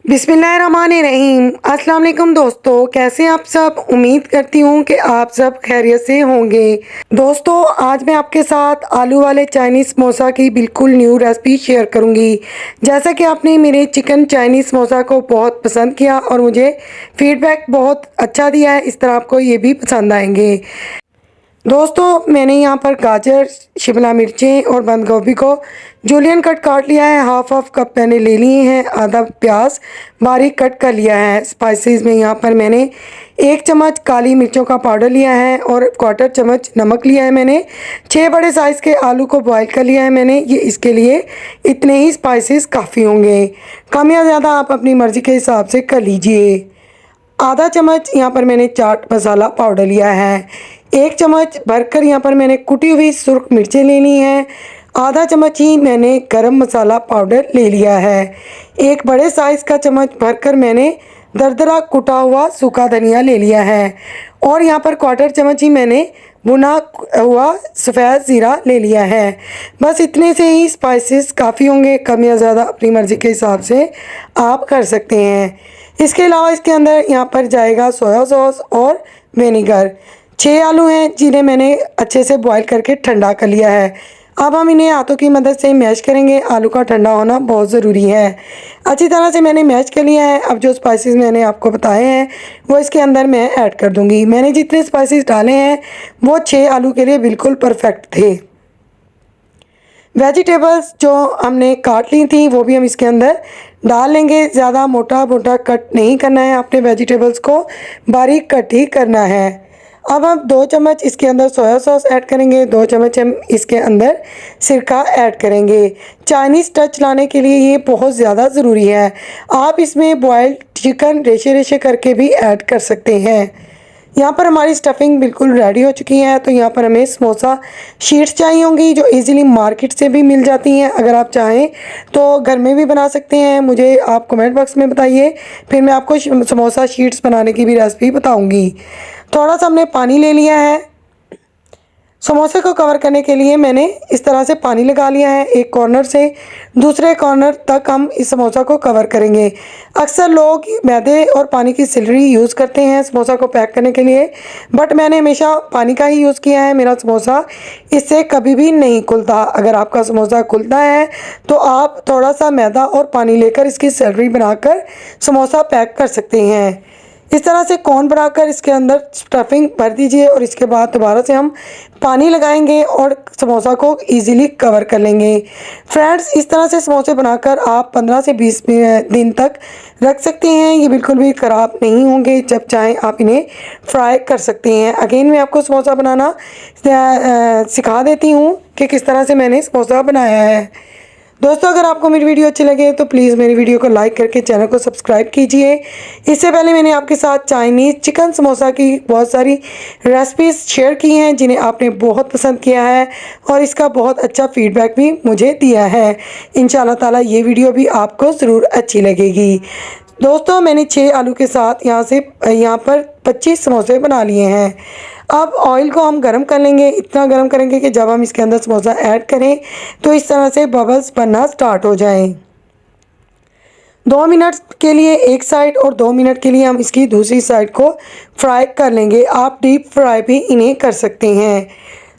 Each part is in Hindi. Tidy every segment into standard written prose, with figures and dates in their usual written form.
बिस्मिल्लाहिर्रहमानिर्रहीम। अस्सलाम वालेकुम दोस्तों, कैसे आप सब। उम्मीद करती हूँ कि आप सब खैरियत से होंगे। दोस्तों, आज मैं आपके साथ आलू वाले चाइनीज़ समोसा की बिल्कुल न्यू रेसिपी शेयर करूँगी। जैसा कि आपने मेरे चिकन चाइनीज़ समोसा को बहुत पसंद किया और मुझे फीडबैक बहुत अच्छा दिया है, इस तरह आपको ये भी पसंद आएंगे। दोस्तों, मैंने यहाँ पर गाजर, शिमला मिर्चें और बंद गोभी को जूलियन कट काट लिया है। हाफ कप मैंने ले लिए हैं। आधा प्याज बारीक कट कर लिया है। स्पाइसेस में यहाँ पर मैंने 1 चम्मच काली मिर्चों का पाउडर लिया है और 1/4 चम्मच नमक लिया है। मैंने 6 बड़े साइज़ के आलू को बॉईल कर लिया है। मैंने ये इसके लिए इतने ही स्पाइसेस काफ़ी होंगे। कम या ज़्यादा आप अपनी मर्ज़ी के हिसाब से कर लीजिए। आधा चम्मच यहाँ पर मैंने चाट मसाला पाउडर लिया है। 1 चम्मच भरकर यहाँ पर मैंने कुटी हुई सुर्ख मिर्चें ले ली हैं। आधा चम्मच ही मैंने गरम मसाला पाउडर ले लिया है। एक बड़े साइज़ का चम्मच भरकर मैंने दरदरा कुटा हुआ सूखा धनिया ले लिया है। और यहाँ पर 1/4 चम्मच ही मैंने भुना हुआ सफ़ेद ज़ीरा ले लिया है। बस इतने से ही स्पाइसेस काफ़ी होंगे। कम या ज़्यादा अपनी मर्ज़ी के हिसाब से आप कर सकते हैं। इसके अलावा इसके अंदर यहाँ पर जाएगा सोया सॉस और विनेगर। 6 आलू हैं जिन्हें मैंने अच्छे से बॉईल करके ठंडा कर लिया है। अब हम इन्हें हाथों की मदद से मैश करेंगे। आलू का ठंडा होना बहुत ज़रूरी है। अच्छी तरह से मैंने मैश कर लिया है। अब जो स्पाइसेस मैंने आपको बताए हैं वो इसके अंदर मैं ऐड कर दूंगी। मैंने जितने स्पाइसेस डाले हैं वो 6 आलू के लिए बिल्कुल परफेक्ट थे। वेजिटेबल्स जो हमने काट ली थी वो भी हम इसके अंदर डाल लेंगे। ज़्यादा मोटा मोटा कट नहीं करना है, आपने वेजिटेबल्स को बारीक कट ही करना है। अब हम 2 चम्मच इसके अंदर सोया सॉस ऐड करेंगे। 2 चम्मच हम इसके अंदर सिरका ऐड करेंगे। चाइनीज़ टच लाने के लिए ये बहुत ज़्यादा ज़रूरी है। आप इसमें बॉयल्ड चिकन रेशे रेशे करके भी ऐड कर सकते हैं। यहाँ पर हमारी स्टफिंग बिल्कुल रेडी हो चुकी है। तो यहाँ पर हमें समोसा शीट्स चाहिए होंगी जो इजीली मार्केट से भी मिल जाती हैं। अगर आप चाहें तो घर में भी बना सकते हैं। मुझे आप कमेंट बॉक्स में बताइए, फिर मैं आपको समोसा शीट्स बनाने की भी रेसिपी बताऊँगी। थोड़ा सा हमने पानी ले लिया है। समोसे को कवर करने के लिए मैंने इस तरह से पानी लगा लिया है। एक कॉर्नर से दूसरे कॉर्नर तक हम इस समोसा को कवर करेंगे। अक्सर लोग मैदे और पानी की सिलरी यूज़ करते हैं समोसा को पैक करने के लिए, बट मैंने हमेशा पानी का ही यूज़ किया है। मेरा समोसा इससे कभी भी नहीं खुलता। अगर आपका समोसा खुलता है तो आप थोड़ा सा मैदा और पानी लेकर इसकी सिलरी बनाकर समोसा पैक कर सकते हैं। इस तरह से कोन बनाकर इसके अंदर स्टफिंग भर दीजिए और इसके बाद दोबारा से हम पानी लगाएंगे और समोसा को इजीली कवर कर लेंगे। फ्रेंड्स, इस तरह से समोसे बनाकर आप 15 से 20 दिन तक रख सकते हैं। ये बिल्कुल भी ख़राब नहीं होंगे। जब चाहें आप इन्हें फ्राई कर सकते हैं। अगेन मैं आपको समोसा बनाना सिखा देती हूँ कि किस तरह से मैंने समोसा बनाया है। दोस्तों, अगर आपको मेरी वीडियो अच्छी लगे तो प्लीज़ मेरी वीडियो को लाइक करके चैनल को सब्सक्राइब कीजिए। इससे पहले मैंने आपके साथ चाइनीज़ चिकन समोसा की बहुत सारी रेसिपीज़ शेयर की हैं जिन्हें आपने बहुत पसंद किया है और इसका बहुत अच्छा फीडबैक भी मुझे दिया है। इंशाल्लाह ताला ये वीडियो भी आपको ज़रूर अच्छी लगेगी। दोस्तों, मैंने 6 आलू के साथ यहाँ पर 25 समोसे बना लिए हैं। अब ऑयल को हम गरम कर लेंगे। इतना गरम करेंगे कि जब हम इसके अंदर समोसा ऐड करें तो इस तरह से बबल्स बनना स्टार्ट हो जाएं। 2 मिनट के लिए एक साइड और 2 मिनट के लिए हम इसकी दूसरी साइड को फ्राई कर लेंगे। आप डीप फ्राई भी इन्हें कर सकते हैं।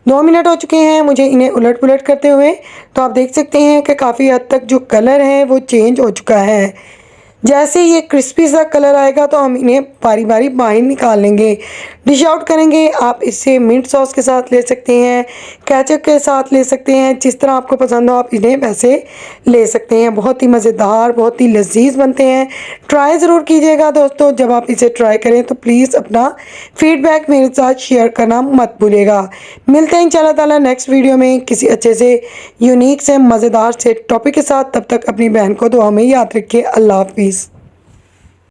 2 मिनट हो चुके हैं मुझे इन्हें उलट पुलट करते हुए। तो आप देख सकते हैं कि काफ़ी हद तक जो कलर है वो चेंज हो चुका है। जैसे ये क्रिस्पी सा कलर आएगा तो हम इन्हें बारी बारी बाहर निकाल लेंगे, डिश आउट करेंगे। आप इसे मिंट सॉस के साथ ले सकते हैं, केचप के साथ ले सकते हैं, जिस तरह आपको पसंद हो आप इन्हें वैसे ले सकते हैं। बहुत ही मज़ेदार, बहुत ही लजीज बनते हैं। ट्राई ज़रूर कीजिएगा दोस्तों। जब आप इसे ट्राई करें तो प्लीज़ अपना फीडबैक मेरे साथ शेयर करना मत भूलिएगा। मिलते हैं इंशाल्लाह ताला नेक्स्ट वीडियो में किसी अच्छे से यूनिक से मज़ेदार से टॉपिक के साथ। तब तक अपनी बहन को दुआ में याद रखिए। अल्लाह हाफिज़।